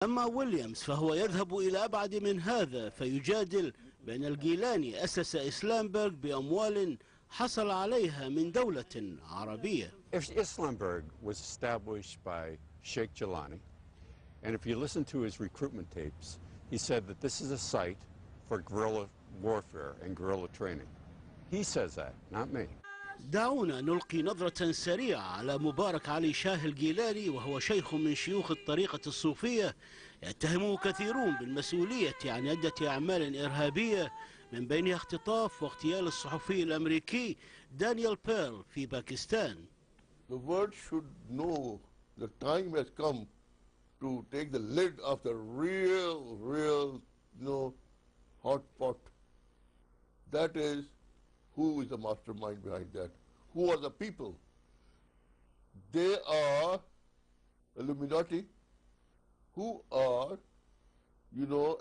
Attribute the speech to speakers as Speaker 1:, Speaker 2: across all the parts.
Speaker 1: أما ويليامز فهو يذهب إلى أبعد من هذا، فيجادل بأن الجيلاني أسس إسلامبرغ بأموال حصل عليها من دولة عربية.
Speaker 2: If Islamberg was established by Sheikh Jilani, and if you listen to his recruitment tapes, he said that this is a site for guerrilla warfare and guerrilla training. He says that, not me.
Speaker 1: دعونا نلقي نظرة سريعة على مبارك علي شاه الجيلاني، وهو شيخ من شيوخ الطريقة الصوفية يتهمه كثيرون بالمسؤولية عن عدة أعمال إرهابية، من بينها اختطاف واغتيال الصحفي الأمريكي دانيال بيرل في باكستان.
Speaker 3: The world should know the time has come to take the lid off the real, hot pot. That is, who is the mastermind behind that? Who are the people? They are Illuminati, who are,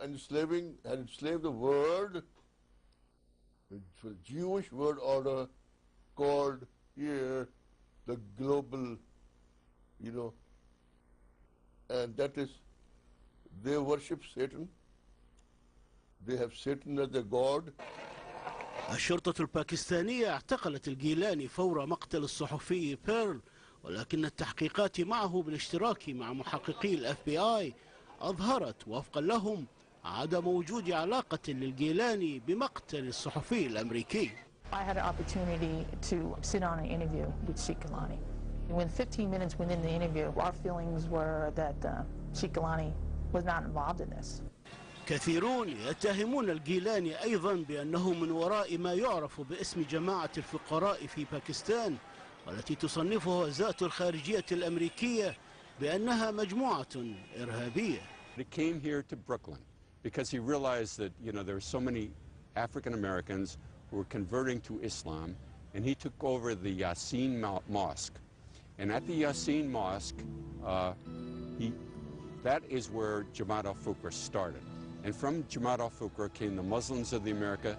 Speaker 3: enslaved the world, the Jewish world order called here the global, and that is, they worship Satan. They have Satan as their God.
Speaker 1: الشرطة الباكستانية اعتقلت الجيلاني فور مقتل الصحفي بيرل، ولكن التحقيقات معه بالاشتراك مع محققي الFBI أظهرت وفقا لهم عدم وجود علاقة للجيلاني بمقتل الصحفي الأمريكي.
Speaker 4: I had an opportunity to sit on an interview with Sheikh Gilani. Within 15 minutes within the interview, our feelings were that Sheikh Gilani was not involved in this.
Speaker 1: كثيرون يتهمون الجيلاني أيضا بأنه من وراء ما يعرف باسم جماعة الفقراء في باكستان، والتي تصنفها وزارة الخارجية الأمريكية بأنها مجموعة إرهابية.
Speaker 2: He came here to Brooklyn because he realized that there were so many African Americans who were converting to Islam, and he took over the Yasin Mosque. And at the Yasin Mosque, that is where Jamaat al-Fukr started. And from Jamaat al-Fukr came the Muslims of the America.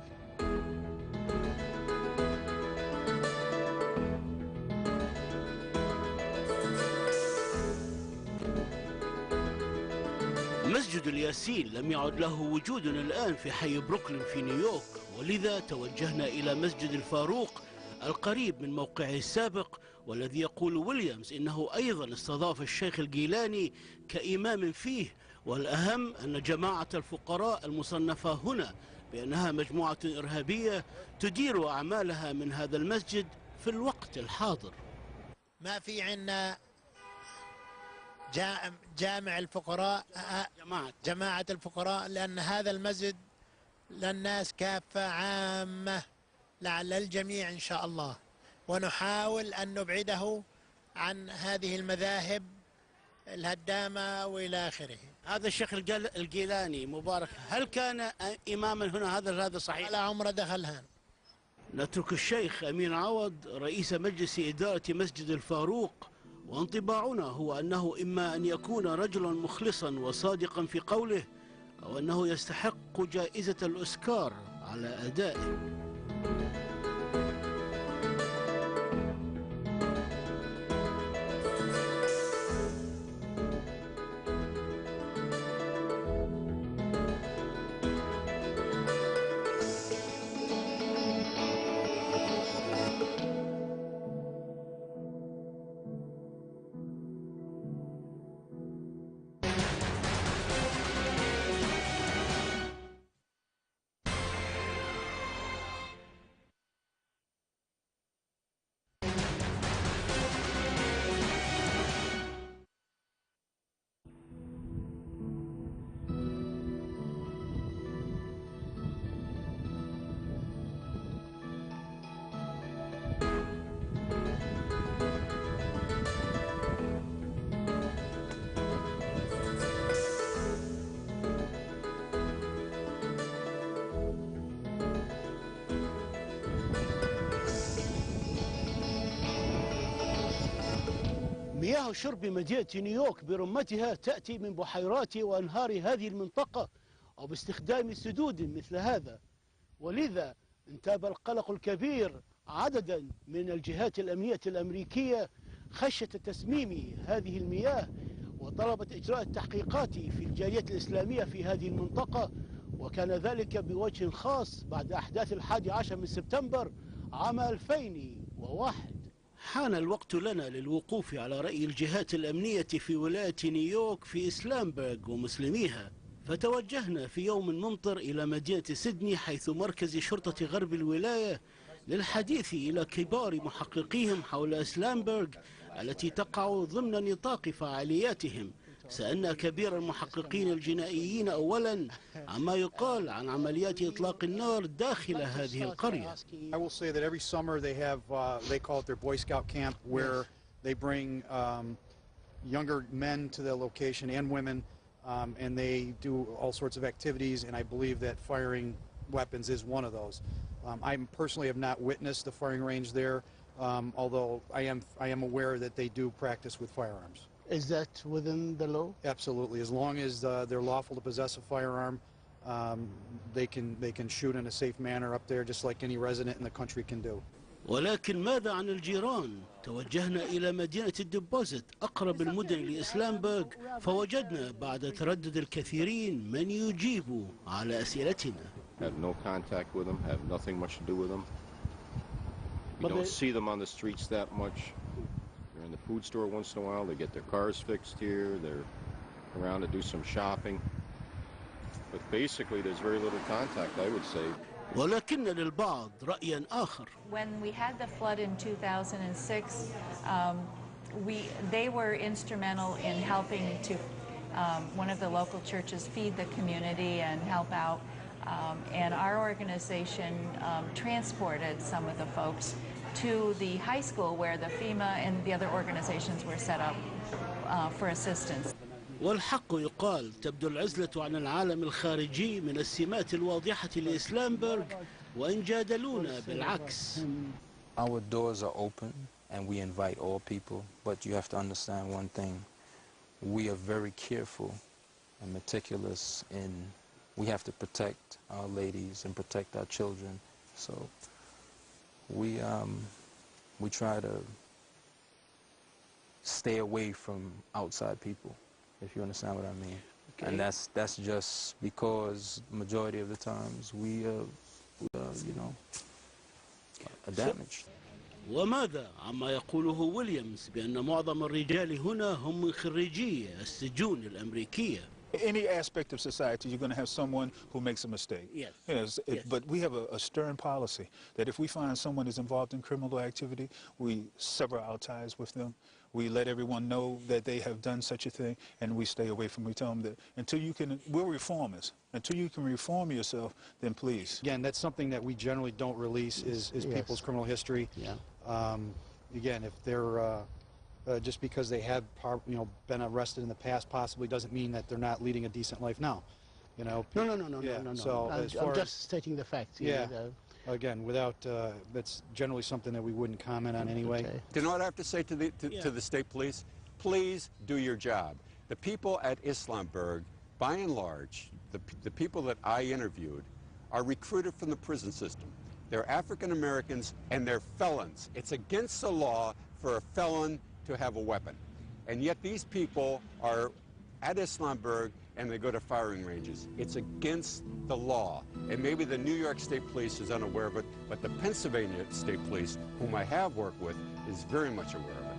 Speaker 1: مسجد الياسين لم يعد له وجود الآن في حي بروكلين في نيويورك، ولذا توجهنا إلى مسجد الفاروق القريب من موقعه السابق، والذي يقول ويليامز إنه أيضا استضاف الشيخ الجيلاني كإمام فيه. والأهم أن جماعة الفقراء المصنفة هنا بأنها مجموعة إرهابية تدير أعمالها من هذا المسجد في الوقت الحاضر.
Speaker 5: ما في عنا جامع الفقراء، جماعة الفقراء، لأن هذا المسجد للناس كافة عامة للجميع إن شاء الله، ونحاول أن نبعده عن هذه المذاهب الهدامة وإلى آخره.
Speaker 1: هذا الشيخ الجيلاني مبارك هل كان إماما هنا؟ هذا صحيح؟
Speaker 5: لا عمره دخل هنا.
Speaker 1: نترك الشيخ أمين عوض رئيس مجلس إدارة مسجد الفاروق، وانطباعنا هو أنه إما أن يكون رجلا مخلصا وصادقا في قوله، أو أنه يستحق جائزة الأوسكار على أدائه. مياه شرب مدينة نيويورك برمتها تأتي من بحيرات وأنهار هذه المنطقة أو باستخدام سدود مثل هذا، ولذا انتاب القلق الكبير عددا من الجهات الأمنية الأمريكية خشية تسميم هذه المياه وطلبت إجراء التحقيقات في الجالية الإسلامية في هذه المنطقة، وكان ذلك بوجه خاص بعد أحداث 11 من سبتمبر عام 2001. حان الوقت لنا للوقوف على رأي الجهات الأمنية في ولاية نيويورك في إسلامبرغ ومسلميها، فتوجهنا في يوم ممطر إلى مدينة سيدني حيث مركز شرطة غرب الولاية للحديث إلى كبار محققيهم حول إسلامبرغ التي تقع ضمن نطاق فعالياتهم. سألنا كبير المحققين الجنائيين أولا عما يقال عن عمليات إطلاق النار داخل هذه القرية.
Speaker 6: I will say that every summer they have, they call it their Boy Scout camp, where they bring younger men to the location and women, and they do all sorts of activities, and I believe that firing weapons is one of those. I personally have not witnessed the firing range there, although I am aware that they do practice with firearms.
Speaker 1: Is that within the law?
Speaker 6: Absolutely. As long as they're lawful to possess a firearm, they can shoot in a safe manner up there, just like any resident in the country can do.
Speaker 1: ولكن ماذا عن الجيران؟ توجهنا إلى مدينة الدبوزيت أقرب المدن لإسلامبرغ، فوجدنا بعد تردد الكثيرين من يجيب على أسئلتنا.
Speaker 7: Have no contact with them, have nothing much to do with them. You don't see them on the streets that much. They're in the food store once in a while, they get their cars fixed here, they're around to do some shopping. But basically there's very little contact, I would say.
Speaker 1: ولكن للبعض رأيا آخر.
Speaker 8: When we had the flood in 2006, they were instrumental in helping to one of the local churches feed the community and help out. And our organization transported some of the folks to the high school where the FEMA and the other organizations were set up for assistance.
Speaker 1: والحق يقال تبدو العزلة عن العالم الخارجي من السمات الواضحة لإسلامبرغ، وإن جادلونا بالعكس.
Speaker 9: Our doors are open and we invite all people, but you have to understand one thing. We are very careful and meticulous in we have to protect our ladies and protect our children. So we try to stay away from outside people, if you understand what I mean. Okay. And that's just because majority of the times we you know, are damaged.
Speaker 1: وماذا عما يقوله ويليامز بأن معظم الرجال هنا هم من خريجي السجون الأمريكية؟
Speaker 10: Any aspect of society, you're going to have someone who makes a mistake.
Speaker 1: Yes.
Speaker 10: Yes. But we have a stern policy that if we find someone is involved in criminal activity, we sever our ties with them. We let everyone know that they have done such a thing, and we stay away from them. We tell them that until you can, we're reformers. Until you can reform yourself, then please.
Speaker 6: Again, that's something that we generally don't release is people's criminal history.
Speaker 1: Yeah.
Speaker 6: Again, if they're just because they have been arrested in the past possibly doesn't mean that they're not leading a decent life now. You know.
Speaker 1: No.
Speaker 6: So
Speaker 1: I'm just stating the facts.
Speaker 6: Yeah. Again, without that's generally something that we wouldn't comment on anyway.
Speaker 2: Do you know what I have to say to the state police? Please do your job. The people at Islamberg, by and large, the people that I interviewed, are recruited from the prison system. They're African Americans and they're felons. It's against the law for a felon to have a weapon. And yet these people are at Islamberg and they go to firing ranges. It's against the law. And maybe the New York State Police is unaware of it, but the Pennsylvania State Police, whom I have worked with, is very much aware of it.